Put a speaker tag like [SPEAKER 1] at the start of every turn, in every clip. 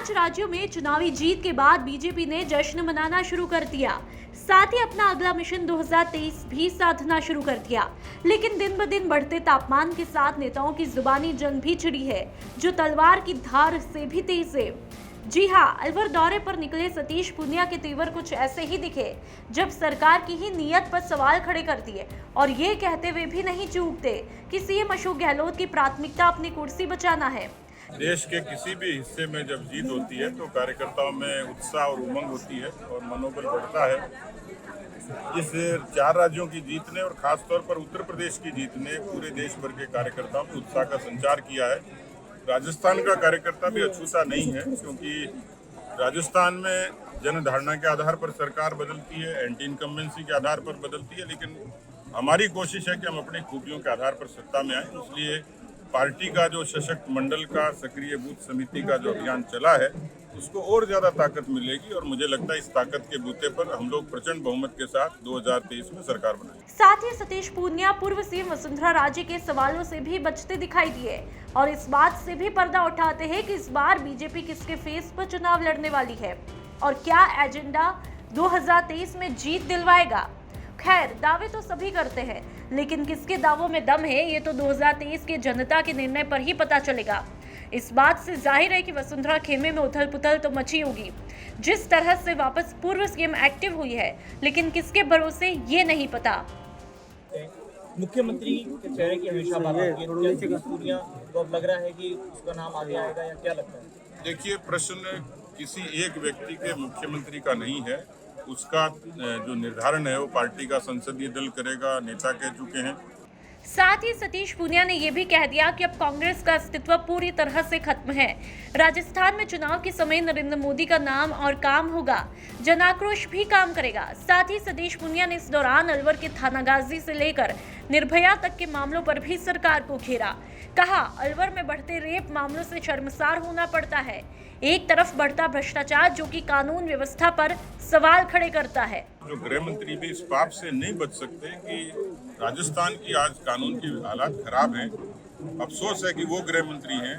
[SPEAKER 1] 5 राज्यों में चुनावी जीत के बाद बीजेपी ने जश्न मनाना शुरू कर दिया। साथ ही अपना अगला मिशन 2023 भी साधना शुरू कर दिया। लेकिन दिन ब दिन बढ़ते तापमान के साथ नेताओं की जुबानी जंग भी छिड़ी है, जो तलवार की धार से भी तेज है। जी हां, अलवर दौरे पर निकले सतीश पूनिया के तेवर कुछ ऐसे ही दिखे, जब सरकार की ही नीयत पर सवाल खड़े कर दिए और ये कहते हुए भी नहीं चूकते कि सीएम अशोक गहलोत की प्राथमिकता अपनी कुर्सी बचाना है।
[SPEAKER 2] देश के किसी भी हिस्से में जब जीत होती है तो कार्यकर्ताओं में उत्साह और उमंग होती है और मनोबल बढ़ता है। इस 4 राज्यों की जीत ने और खासतौर पर उत्तर प्रदेश की जीत ने पूरे देश भर के कार्यकर्ताओं में उत्साह का संचार किया है। राजस्थान का कार्यकर्ता भी अछूता नहीं है, क्योंकि राजस्थान में जनधारणा के आधार पर सरकार बदलती है, एंटी इनकम्बेंसी के आधार पर बदलती है, लेकिन हमारी कोशिश है कि हम अपनी खूबियों के आधार पर सत्ता में आए। इसलिए पार्टी का जो सशक्त मंडल का सक्रिय बूथ समिति का जो अभियान चला है, उसको और ज्यादा ताकत मिलेगी और मुझे लगता है इस ताकत के बूते पर हम लोग प्रचंड बहुमत के साथ 2023 में सरकार बनाएंगे।
[SPEAKER 1] साथ ही सतीश पूनिया पूर्व सीएम वसुंधरा राजे के सवालों से भी बचते दिखाई दिए और इस बात से भी पर्दा उठाते हैं कि इस बार बीजेपी किसके फेस पर चुनाव लड़ने वाली है और क्या एजेंडा 2023 में जीत दिलवाएगा। खैर, दावे तो सभी करते हैं, लेकिन किसके दावों में दम है ये तो 2023 के जनता के निर्णय पर ही पता चलेगा। इस बात से जाहिर है कि वसुंधरा खेमे में उथल पुथल तो मची होगी, जिस तरह से वापस पूर्व सीएम एक्टिव हुई है, लेकिन किसके भरोसे ये नहीं पता।
[SPEAKER 3] मुख्यमंत्री के चेहरे की हमेशा बात होती है, सतीश पूनिया को अब लग रहा है कि उसका नाम आगे आएगा या क्या लगता है?
[SPEAKER 2] देखिए, प्रश्न किसी एक व्यक्ति के मुख्यमंत्री का नहीं है, उसका जो निर्धारण है वो पार्टी का संसदीय दल करेगा, नेता कह चुके हैं।
[SPEAKER 1] साथ ही सतीश पूनिया ने यह भी कह दिया कि अब कांग्रेस का अस्तित्व पूरी तरह से खत्म है। राजस्थान में चुनाव के समय नरेंद्र मोदी का नाम और काम होगा, जनाक्रोश भी काम करेगा। साथ ही सतीश पूनिया ने इस दौरान अलवर के थानागाजी से लेकर निर्भया तक के मामलों पर भी सरकार को घेरा। कहा, अलवर में बढ़ते रेप मामलों से शर्मसार होना पड़ता है। एक तरफ बढ़ता भ्रष्टाचार जो कि कानून व्यवस्था पर सवाल खड़े करता है।
[SPEAKER 2] जो गृह मंत्री भी इस पाप से नहीं बच सकते कि राजस्थान की आज कानून की हालात खराब हैं। अफसोस है कि वो गृह मंत्री हैं,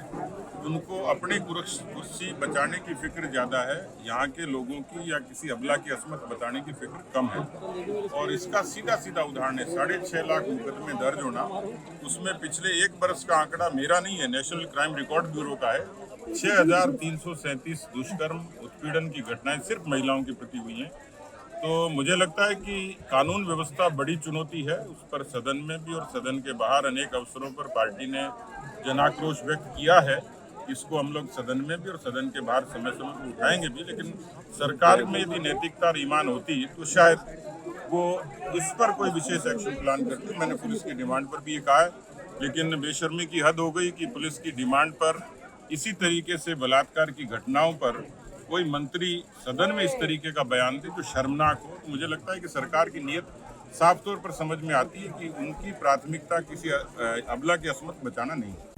[SPEAKER 2] उनको अपनी कुर्सी बचाने की फिक्र ज्यादा है, यहाँ के लोगों की या किसी अबला की असमत बताने की फिक्र कम है। और इसका सीधा सीधा उदाहरण है 6.5 लाख मुकदमे दर्ज होना। उसमें पिछले 1 बरस का आंकड़ा मेरा नहीं है, नेशनल क्राइम रिकॉर्ड ब्यूरो का है। 6,337 दुष्कर्म उत्पीड़न की घटनाएं सिर्फ महिलाओं के प्रति हुई हैं। तो मुझे लगता है कि कानून व्यवस्था बड़ी चुनौती है, उस पर सदन में भी और सदन के बाहर अनेक अवसरों पर पार्टी ने जनाक्रोश व्यक्त किया है। इसको हम लोग सदन में भी और सदन के बाहर समय समय पर उठाएंगे भी, लेकिन सरकार में यदि नैतिकता और ईमान होती तो शायद वो इस पर कोई विशेष एक्शन प्लान करती। मैंने पुलिस की डिमांड पर भी ये कहा है, लेकिन बेशर्मी की हद हो गई कि पुलिस की डिमांड पर इसी तरीके से बलात्कार की घटनाओं पर कोई मंत्री सदन में इस तरीके का बयान दे जो शर्मनाक हो। तो मुझे लगता है कि सरकार की नीयत साफ तौर पर समझ में आती है कि उनकी प्राथमिकता किसी अबला की असमत बचाना नहीं है।